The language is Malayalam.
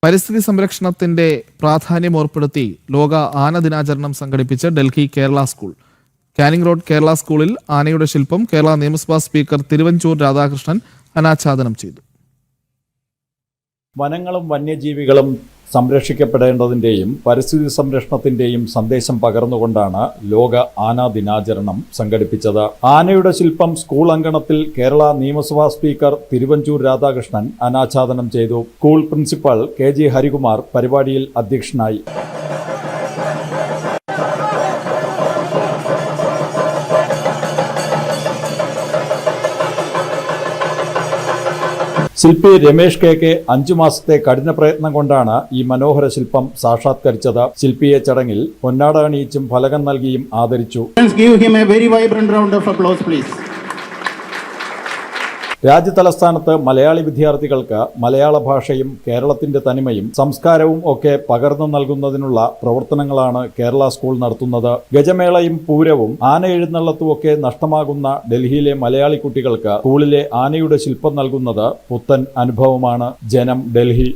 പരിസ്ഥിതി സംരക്ഷണത്തിന്റെ പ്രാധാന്യം ഓർപ്പെടുത്തി ലോക ആന ദിനാചരണം സംഘടിപ്പിച്ച് Delhi Kerala school. Canning road Kerala സ്കൂളിൽ ആനയുടെ ശില്പം കേരള നിയമസഭാ സ്പീക്കർ തിരുവഞ്ചൂർ രാധാകൃഷ്ണൻ അനാച്ഛാദനം ചെയ്തു. വനങ്ങളും വന്യജീവികളും സംരക്ഷിക്കപ്പെടേണ്ടതിൻ്റെയും പരിസ്ഥിതി സംരക്ഷണത്തിൻ്റെയും സന്ദേശം പകർന്നുകൊണ്ടാണ് ലോക ആനാ ദിനാചരണം സംഘടിപ്പിച്ചത്. ആനയുടെ ശില്പം സ്കൂൾ അങ്കണത്തിൽ കേരള നിയമസഭാ സ്പീക്കർ തിരുവഞ്ചൂർ രാധാകൃഷ്ണൻ അനാച്ഛാദനം ചെയ്തു. സ്കൂൾ പ്രിൻസിപ്പൽ KG ഹരികുമാർ പരിപാടിയിൽ അധ്യക്ഷനായി. ശില്പി രമേഷ് KK 5 മാസത്തെ കഠിന പ്രയത്നം കൊണ്ടാണ് ഈ മനോഹര ശില്പം സാക്ഷാത്കരിച്ചത്. ശില്പിയെ ചടങ്ങിൽ പൊന്നാട അണിയിച്ചും ഫലകം നൽകിയും ആദരിച്ചു. രാജ്യതലസ്ഥാനത്ത് മലയാളി വിദ്യാർത്ഥികൾക്ക് മലയാള ഭാഷയും കേരളത്തിന്റെ തനിമയും സംസ്കാരവും ഒക്കെ പകർന്നു നൽകുന്നതിനുള്ള പ്രവർത്തനങ്ങളാണ് കേരള സ്കൂൾ നടത്തുന്നത്. ഗജമേളയും പൂരവും ആന എഴുന്നള്ളത്തും ഒക്കെ നഷ്ടമാകുന്ന ഡൽഹിയിലെ മലയാളി കുട്ടികൾക്ക് സ്കൂളിലെ ആനയുടെ ശില്പം നൽകുന്നത് പുത്തൻ അനുഭവമാണ്. ജനം, ഡൽഹി.